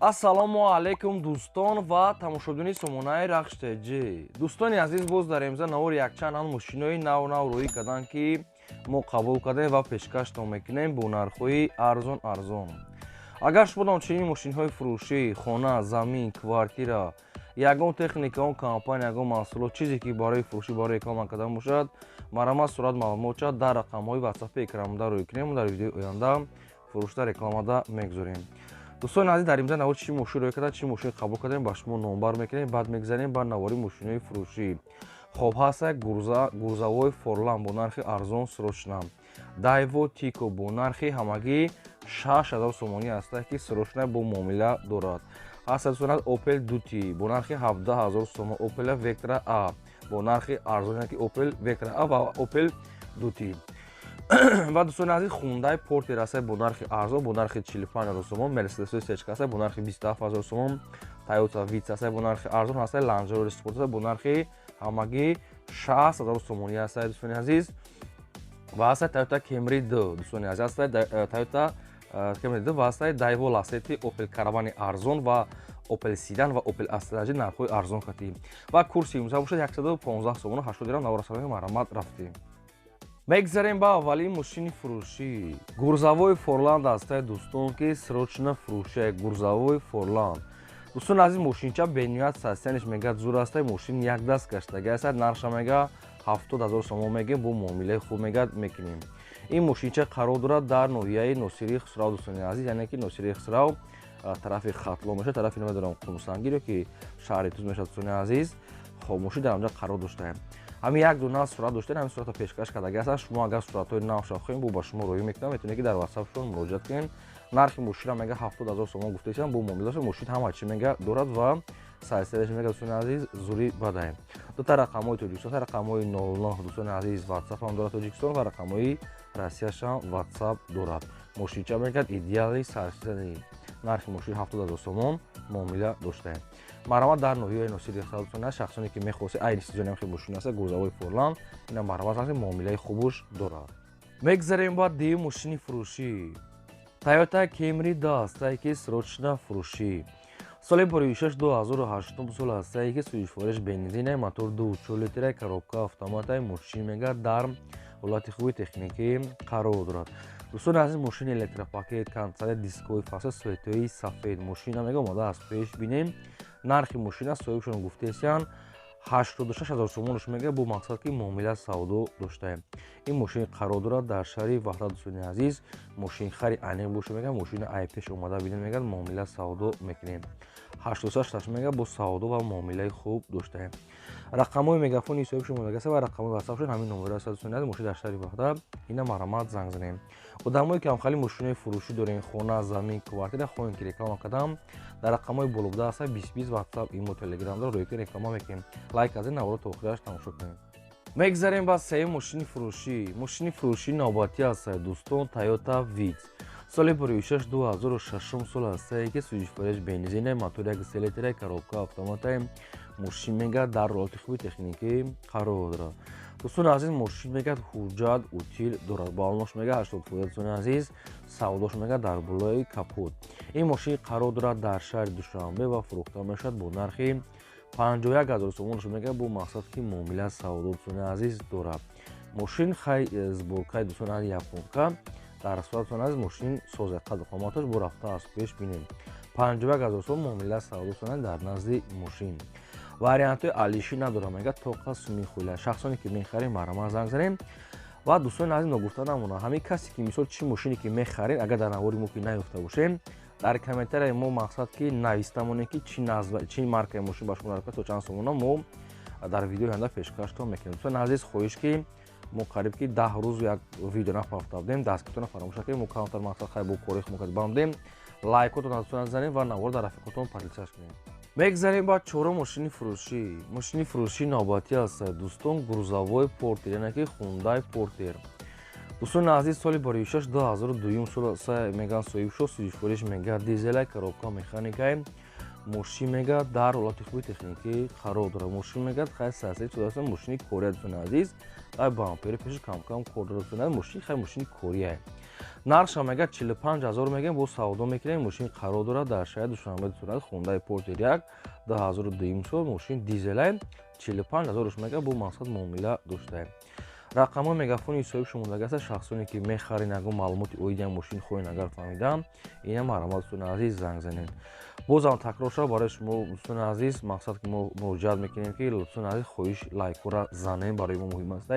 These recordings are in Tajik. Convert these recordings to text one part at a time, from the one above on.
ассалому алайкум дӯстон ва тамошобини сомонаи рахштеҷӣ. Дӯстони азиз, боз дар имза навори якчанд мошинои нав рӯӣ карданд, ки мо қабул кардем ва пешкаштон мекунем бо нархҳои арзон. Агар шумо дар чунин мошинҳои фурӯшӣ, хона, замин, квартира, ягон техника, он компания, ягон маҳсулот, чизе ки барои фурӯшӣ, барои реклама кардан бошад, марамат сурат маълумот шавад, дар рақамҳои ватсапи экраномада рӯй кунем, дар видеои оянда фурӯшда рекламада мегузорем. дӯстони азиз, дар имза навори чӣ мошин рӯй карда, чӣ мошин қабул кардем, ба шумо номбар мекунем, баъд мегзарем ба навори мошинои фурӯшӣ. Хоб ҳаст як гурзавои форлан бо нархи арзон срочна. Дайво Тико бо нархи ҳамагӣ 6000 сомонӣ аст, ки срочна бо муомила дорад. ҳаст дӯстон Opel Duty бо нархи 17000 сомон, Opel Vectra A бо нархи арзон, ки Opel Vectra A ва Opel Duty. ва дӯстони азиз, Hyundai Porter аст бо нархи арзон, бо нархи 45000 сомон, Mercedes C аст бо нархи 27000 сомон, Toyota Vitz аст бо нархи арзон, аст Land Rover Sport аст бо нархи ҳамагӣ 60000 сомонӣ аст дӯстони азиз. ва аст Toyota Camry 2 дӯстони азиз, аст Toyota Camry 2 ва аст Daewoo Lacetti, Opel Caravan арзон ва Opel Sedan ва Opel Astra нархҳои арзон кардем. ва курси имза бошад 115 сомон 80 дирҳам наварасалои марамат рафтем. мегзарем ба аввалин мошини фурӯшӣ. Гурзавои Форланд аст дӯстон, ки срочна фурӯши гурзавои Форланд. дӯстони азиз, мошинча бениҳоят састяниш мегӯяд зур аст, мошин якдаст гаштагӣ аст, нархша мега 70000 сомон мегӯяд, бо муомилаи хуб мегӯяд мекунем. ин мошинча қарор дорад дар ноҳияи Носири Хусрав дӯстони азиз, яъне ки Носири Хусрав тарафи хатло мешавад, тарафи намедонам Қумсангиро ки шаҳри Туз мешавад дӯстони азиз. хоб мошин дар онҷа қарор доштаем. ҳамин як дона сурат доштем, ҳамин суратро пешкаш кардагӣ ҳастанд. шумо агар суратҳои навша хоҳем, бо ба шумо роҳӣ мекунам, метавонед ки дар ватсапшон муроҷиат кунед. нархи мошинро мега 70000 сомон гуфтаистам, бо муомилааш мошин ҳама чӣ мега дорад ва сайсераш мега дӯстони азиз зури бадай. дута рақамҳои Тоҷикистон, рақамҳои 09 дӯстони азиз ватсапам дорад Тоҷикистон ва рақамҳои Россияшам ватсап дорад. мошинча мегӯяд идеали сайсерӣ. нархи мошин 70000 сомон муомила доштаем. марамат дар ноҳияи Носири Хусрав, шахсоне ки мехосед айни сезони ки мошин аст, гурзавои Форланд, ина марамат аст, муомилаи хубуш дорад. мегзарем ба дию мошини фурӯшӣ. Toyota Camry 2 аст, ки срочна фурӯшӣ. соли бори 6-2008 сол аст, ки сӯзишвориш бензин, мотор 2.4 литр, коробка автомат, мошин мегӯяд дар ҳолати хуби техникӣ қарор дорад. дӯстони азиз, мошини электропакет, консоли дискови фасл, светои сафед, мошина мега омода аз пеш бинем. нархи мошина соҳибшон гуфтаистанд 86000 сомонош мега, бо мақсад ки муомила савдо доштаем. ин мошин қарор дорад дар шаҳри Ваҳдат дӯстони азиз. мошинхари аниқ боша мега, мошина ай пеш омада бинем мега, муомила савдо мекунем. 860 мега бо савдо ва муомилаи хуб доштаем. рақамҳои мегафони соҳибшон модагаста ва рақамҳои ватсапшон ҳамин номера аст дӯстони азиз. мошин дар шаҳри Ваҳдат, ина марамат занг занем. одамое ки ҳамхали мошинои фурӯшӣ дорем, хона, замин, квартира, хоҳем ки реклама кардам, дар рақамҳои болобуда аст 20 ватсап, имо, телеграм дор рӯй ки реклама мекунем. лайк аз ин наворо то охираш тамошо кунем. мегзарем ба сеюм мошини фурӯшӣ. мошини фурӯшӣ навбатӣ аст дӯстон, Toyota Vitz. соли бори 6-2006 сол аст, ки сӯзишвориш бензин, мотор 1 литр, коробка автомат, мошин мегӯяд дар ҳолати хуби техникӣ қарор дорад. дӯстони азиз, мошин мегӯяд ҳуҷҷат утил дорад, балонош мега 80%, дӯстони азиз, савдош мега дар болои капот. ин мошин қарор дорад дар шаҳри Душанбе ва фурӯхта мешавад бо нархи 51000 сомонош мега, бо мақсад ки муомила савдо дӯстони азиз дорад. мошин хай сборкаи дӯстони азиз японка, дар сурат дӯстони азиз мошин созе қадр қоматаш бо рафта аз пеш бинем. 51000 сом муомила савдо дӯстони дар назди мошин. вариантҳои алиши надорам, мега тоқа суми хула. шахсоне ки мехарем марамат занг занем. ва дӯстони азиз, ногуфта намонад, ҳамин касе ки мисол чӣ мошине ки мехаред, агар дар навори мо ки наёфта бошем, дар комментария мо мақсад ки нависта монем ки чӣ маркаи мошин ба шумо наркад, то чанд сомона мо дар видеои оянда пешкаштон мекунем. дӯстони азиз, хоҳиш ки мо қариб ки 10 рӯз як видео нафафта будем, дастгиртона фаромӯш накунед, мо камтар мақсад хай бо кори хумукат бамдем, лайкотон дӯстони занем ва наворо дар рафиқотон подлисаш кунем. мегзарем ба чорум мошини фурӯшӣ. мошини фурӯшӣ навбатӣ аст дӯстон, гурзавои Porter, яъне ки Hyundai Porter. дӯстони азиз, соли бори 6-2002 сол аст, меган соҳибшон сӯзишвориш мега дизел, коробка механикай, мошин мега дар ҳолати хуби техникӣ қарор дорад. мошин мега хай сайсаи чудаста, мошини кория дӯстони азиз, ай бампери пешаш кам кор дорад дӯстони азиз, мошин хай мошини кория. нархша мегӯяд 45000 мегӯям бо савдо мекунем. Мошин қарор дорад дар шаҳри Душанбе сурат Hyundai Porter 1 2002 сол мошин дизелай 45000 мегӯяд бо мақсад муомила доштаем. рақамҳои мегафони ҳисоби шумодагаста шахсоне ки мехарин ягон маълумоти оиди мошин хоҳен агар фаҳмидам ина маромад дӯстони азиз занг занед. бозам такрор шава барои шумо дӯстони азиз мақсад ки мо муроҷиат мекунем ки дӯстони азиз хоҳиш лайкҳоро занем барои мо муҳим аст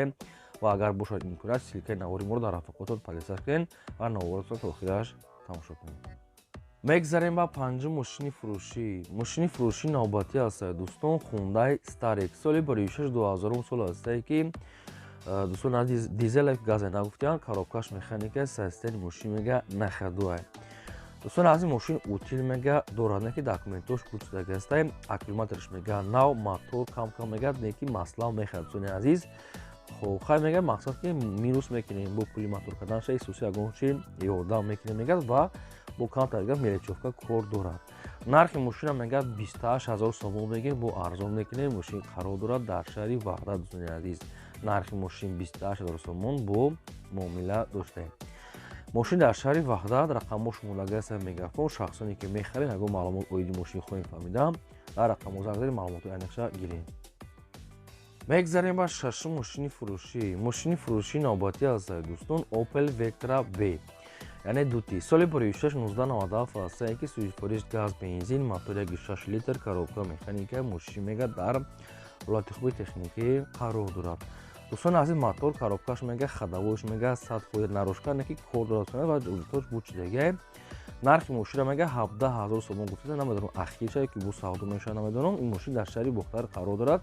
ва агар бошад имконият силкаи навори моро дар рафиқотон подписат кунед ва наворотро то охираш тамошо кунед. мегзарем ба панҷум мошини фурӯшӣ. мошини фурӯшӣ навбатӣ аст дӯстон Hyundai Starex соли 46 2000 сол астае ки дӯстон азиз дизеле газе нагуфтиянд коробкаш механика системи мошин мега нахадуай. дӯстон азиз мошин утил мега дорад не ки документош пурсидаги аст аккумуляторш мега нав мотор кам мега не ки масъала мехад дӯстони азиз. خب خواهی میگه مقصد که مینوس میکنیم با پولی موتور کردن شای سوسی اگه چی یادم میکنیم میگه و با کانتر میگه میلیچوفکا کور دارد. نرخ ماشین میگه 28000 سوم میگه با ارزان میکنه ماشین قرار دارد در شهری وحدت دنیا عزیز. نرخ ماشین 28000 سوم با معامله داشته. ماشین در شهری وحدت رقمش مولگه است میگه شخصانی که میخرین اگه معلومات اویدی ماشین خواهیم فهمیدم در رقم مزرگری معلومات اینکشا گیریم. мегзарем ба шашум мошини фурӯшӣ. мошини фурӯшӣ навбатӣ аст дӯстон Opel Vectra B яъне дути соли 46 1997 астае ки сӯзишвориш газ бензин мотори 1.6 литр коробка механика мошин мега дар ҳолати хуби техникӣ қарор дорад. дӯстон азиз мотор коробкаш мега хадавош мега 100% нарошка не ки кор дорад ва ҷузтош бучидага. нархи мошина мега 17000 сомон гуфта намедонам ахир чай ки бу савдо меша намедонам ин мошин дар шаҳри Бухтар қарор дорад.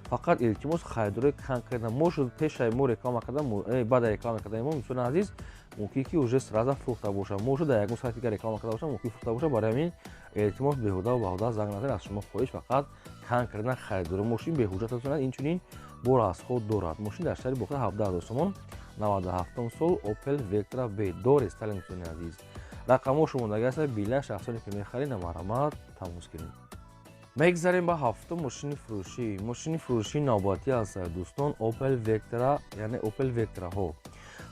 фақат илтимос хайдори кам кардан мошуд пешай мо реклама кардан баъд реклама кардан мо дӯстони азиз мумкин ки уже сразу фурӯхта боша мошуд дар ягон сайти ки реклама карда боша мумкин фурӯхта боша барои ҳамин илтимос беҳуда ва баҳуда занг назанед аз шумо хоҳиш фақат кам кардан хайдори мошин беҳуҷҷат аст инчунин бо расход дорад. мошин дар шаҳри Бухтар 17000 сомон 97 сол Opel Vectra B доред сталин дӯстони азиз. рақамҳо шумодаги аст билан шахсоне ки мехарин маромад тамос гиред. мегзарем ба ҳафтум мошини фурӯшӣ. мошини фурӯшӣ навбатӣ аст дӯстон Opel Vectra яъне Opel Vectra ҳо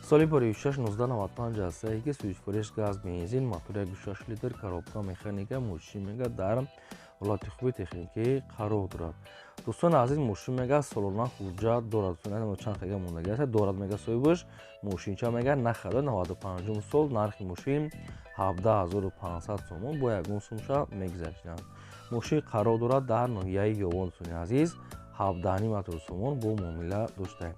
соли 46 1995 астае ки сӯзишвориш газ бензин мотори 1.6 литр коробка механика мошин мега дар ҳолати хуби техникӣ қарор дорад. дӯстон азиз мошин мега солона ҳуҷҷат дорад чанд хага мондаги аст дорад мега соҳибаш мошинча мега нахада 95 сол нархи мошин 17500 сомон бо ягон сумша мегзаштанд. мошин қарор дорад дар ноҳияи ёвон дӯстони азиз 17,5 сомон бо муомила доштаем.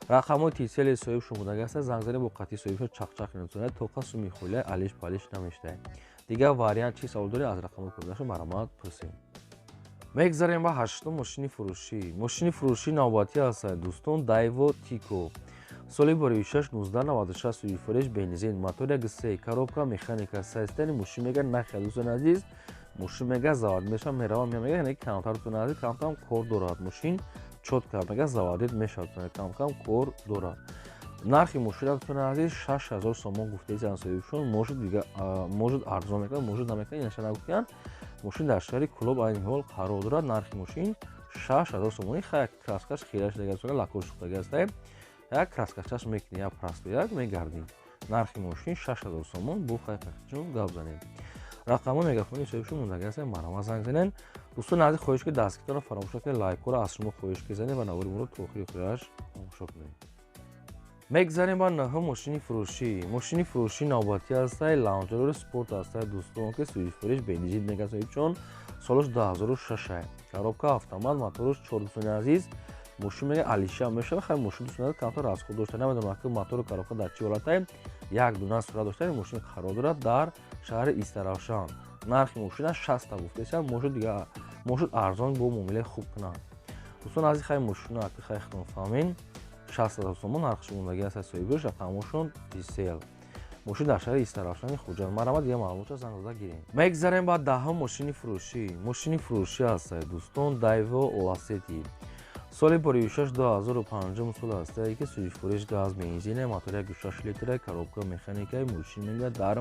рақамҳои тисели соҳиб шумодаги аст занг занед бо қатъи соҳибша чақчақ кунед тоқа суми хӯлия алиш палиш намештаем. дигар вариант чи савол доред аз рақамҳои кӯдаша маромад пурсем. мегзарем ба ҳаштум мошини фурӯшӣ. мошини фурӯшӣ навбатӣ аст дӯстон Daewoo Tico соли 46 1996 сӯзишвориш бензин мотори 1.3 коробка механика системи мошин мега нахад дӯстони азиз мошин мега завод меша мерава мега не камтар дӯстони азиз камтам кор дорад мошин чотка мега заводид мешавад камкам кор дорад. нархи мошина дӯстони азиз 6000 сомон гуфтаисанд соҳибшон можуд арзон мекунад можуд намекунад инаша нагуфтиянд мошин дар шаҳри Кӯлоб айни ҳол қарор дорад. нархи мошин 6000 сомон хай краскаш хираш дагасона лакош шухтаги аст як краскашаш мекунӣ як прасто як мегардӣ. нархи мошин 6000 сомон бо хай пахчун гап занем. рақамҳо мегафони соҳибшон мондаги аст маромад занг занед. дӯстони азиз хоҳиш ки дастгиртонро фаромӯш накунед лайкҳоро аз шумо хоҳиш ки занед ва навори моро то охири хӯяш тамошо кунед. мегзарем ба наҳум мошини фурӯшӣ. мошини фурӯшӣ навбатӣ аст Launcher Sport аст дӯстон ки сӯзишвориш бензин мега соҳибчон солаш 2006 коробка автомат мотораш 4 дӯстони азиз мошин мега алиша мешава хай мошин дӯстони азиз камтар расход дошта намедонам ки мотори коробка дар чӣ ҳолате як дуна сурат дошта мошин қарор дорад дар шаҳри Истаравшан. нархи мошина 60 гуфтаисанд мошуд арзон бо муомилаи хуб кунанд. дӯстони азиз хай мошина ки хай худтон фаҳмед 60000 сомон нархи шумодаги аст соҳибаш рақамҳошон дисел мошин дар шаҳри Истаравшани хуҷанд маромад я маълумотро занг зада гирем. мегзарем ба даҳум мошини фурӯшӣ. мошини фурӯшӣ аст дӯстон Daewoo Lacetti соли 46 2005 сол астае ки сӯзишвориш газ бензин мотори 1.6 литр коробка механика мошин мега дар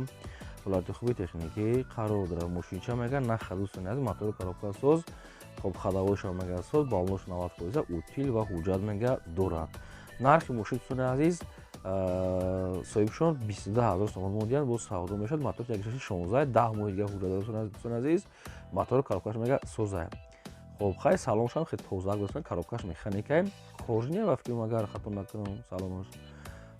ҳолати хуби техникӣ қарор дорад. мошинча мега нахад дӯстони азиз мотори коробка соз хоб хадавоша мега соз балнош 90% утил ва ҳуҷҷат мега дорад. нархи мошин дӯстони азиз соҳибшон 22000 сомон мондиянд бо савдо мешавад. мотор ягшаши 16 10 моҳи дига ҳуҷҷат дорад дӯстони азиз. мотор коробкаш мега соза. хоб хай салоншам хеле тоза дӯстон коробкаш механикай коржине ва фикр магар хато накунам салонаш.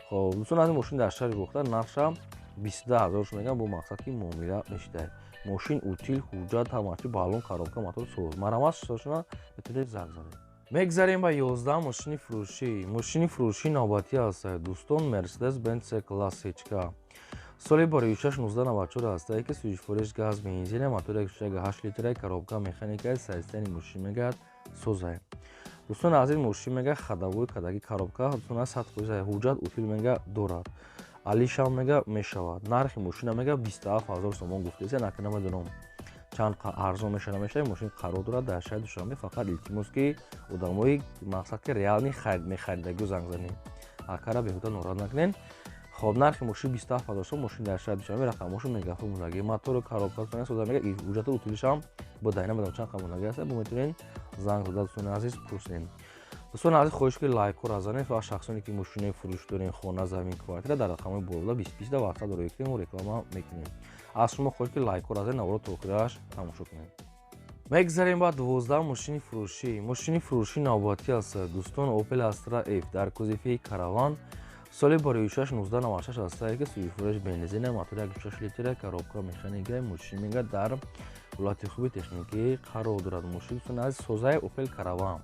хоб дӯстон аз мошин дар шаҳри Вохта нархша 22000 мегам бо мақсад ки муомила мешидай. мошин утил ҳуҷҷат ҳамачи балон коробка мотор соз марамат шошона метавонед занг занед. мегзарем ба 11 мошини фурӯшӣ. мошини фурӯшӣ навбатӣ аст дӯстон Mercedes Benz C-Class H-ка. соли бори 6-1994 астае ки сӯзишвориш газ бензин мотори 1.8 литраи коробка механикаи сайстани мошин мегад созае. дӯстон аз ин мошин мега хадавои кадаги коробка дӯстон аз 100% ҳуҷҷат утил мега дорад. алишам мега мешавад. нархи мошина мега 27000 сомон гуфтаест нак намедонам чанд арзон мешава намешава. мошин қарор дорад дар шаҳри Душанбе. фақат илтимос ки одамои мақсад ки реални мехаридагиро занг занед. акара беҳуда норад накунед. хоб нархи мошин 27000 сом мошин дар шаҳри Душанбе рақамошо мегафу мудаги мотор коробка тона соза мега ҳуҷҷати утилишам бодай намедонам чанд қамонаги аст бо метавонед занг зада дӯстони азиз пурсед. дӯстони азиз хоҳиш ки лайкҳо разанед ва шахсоне ки мошинаи фурӯш дорен хона замин квартира дар рақамҳои болода 20 ватсап доред ки мо реклама мекунем. аз шумо хоҳиш ки лайкҳо разанед навбарод то охираш тамошо кунед. мегзарем ба 12 мошини фурӯшӣ. мошини фурӯшӣ навбатӣ аст дӯстон Opel Astra F дар кузифи караван. соли бори 6-1996 астае ки сӯзишвориш бензин мотори 1.6 литраи коробка механикаи мошин мега дар ҳолати хуби техникӣ қарор дорад. мошин дӯстон аз созаи Opel Caravan.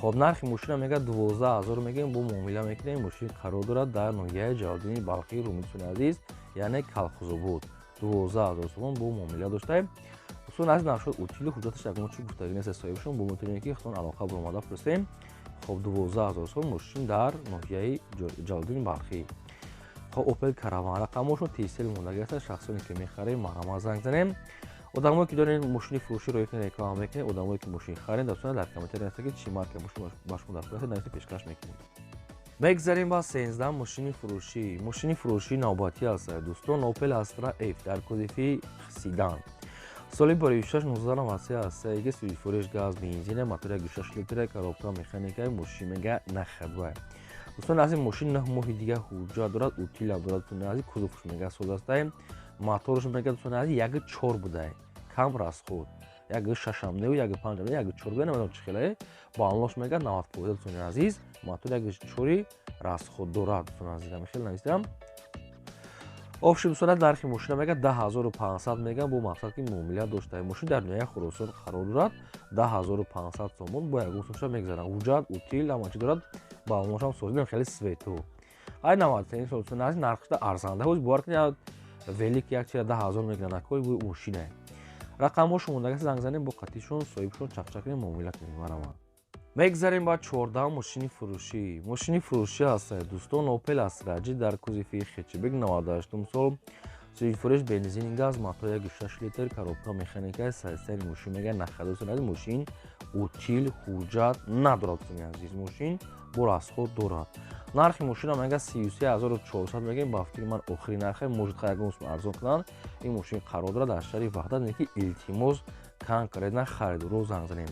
хоб нархи мошина мега 12000 мегем бо муомила мекунем. мошин қарор дорад дар ноҳияи ҷалалдини балхи румӣ дӯстони азиз яъне Калхозобод 12000 сомон бо муомила доштаем. дӯстон аз навшод утили ҳуҷҷаташ ягон чӣ гуфтагӣ нест соҳибшон бо метавонед ки худтон алоқа бомада пурсем. хоб 12000 сом мошин дар ноҳияи ҷалалдини балхи. хоб Opel Caravan рақамошон тисел мондаги аст. шахсоне ки мехарем маромат занг занем. одамое ки доред мошини фурӯширо реклама мекунед одамое ки мошин харед дастона дар комментари нависед ки чӣ марка мошин ба шумо дар кор нависед пешкаш мекунед. мегзарем ба 13 мошини фурӯшӣ. мошини фурӯшӣ навбатӣ аст дӯстон Opel Astra F дар кузифи седан. соли бори 6-1993 астае ки сӯзишвориш газ бензин мотори 1.6 литраи коробка механикаи мошин мега нахадва. дӯстон аз ин мошин 9 моҳи дига ҳуҷҷат дорад утилам дорад дӯстони азиз кузуфш мега соз астае. моторш мега дӯстони азиз 1.4 будай кам расход 1.6 не 1.5 не 1.4 намедонам чӣ хеле балонш мега 90% дӯстони азиз мотор 1.4 расход дорад дӯстони азиз хеле нависидам. обши дӯстон нархи мошина мега 10500 мега бо мақсад ки муомила доштаем. мошин дар ноҳияи Хуросон қарор дорад 10500 сомон бо ягон сомша мегзарам. ҳуҷҷат утил ҳамачи дорад балонашам созидам хеле свету ай намадтен дӯстони азиз нархида арзанда ҳоз бовар кунед велик як чира 10000 мегирад накои бо мошина рақамошо мондаги занг занем бо қатишон соҳибшон чақчақи муомила кунед марама. мегзарем ба 14 мошини фурӯшӣ. мошини фурӯшӣ аст дӯстон Opel Astra G дар кузифи хетчбек 98 сол сӯзишвориш бензин газ мотори 1.6 литр коробка механикаи сайстани мошин мега нахада дӯстони азиз мошин утил ҳуҷҷат надорад дӯстони азиз мошин бо расход дорад. нархи мошина мега 33400 мегем ба фикри ман охири нархе можад ягон сум арзон кунанд. ин мошин қарор дорад дар шаҳри Ваҳдат неки илтимос кам кардан харидоро занг занем.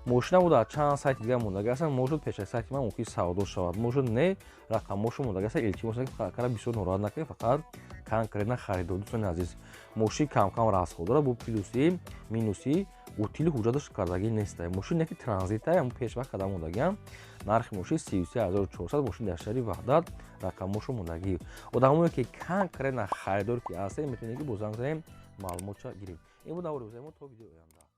мошина буда чанд сайти дига мондаги аст можад пешак сайти ман мумкин савдо шавад можад не рақамошо мондаги аст илтимос кара бисёр нороҳат накунед фақат кам кардан харидор дӯстони азиз мошин кам расход дорад бо плюси минуси утили ҳуҷҷаташ кардагӣ нест. мошин неки транзита ам пешвақт када мондагиам. нархи мошин 33400 мошин дар шаҳри Ваҳдат рақамошо мондагӣ. одамое ки кам кардан харидор ки аст метавонед ки бо занг занем маълумотша гиред. ин буда аварӯзаи мо то видеои оянда.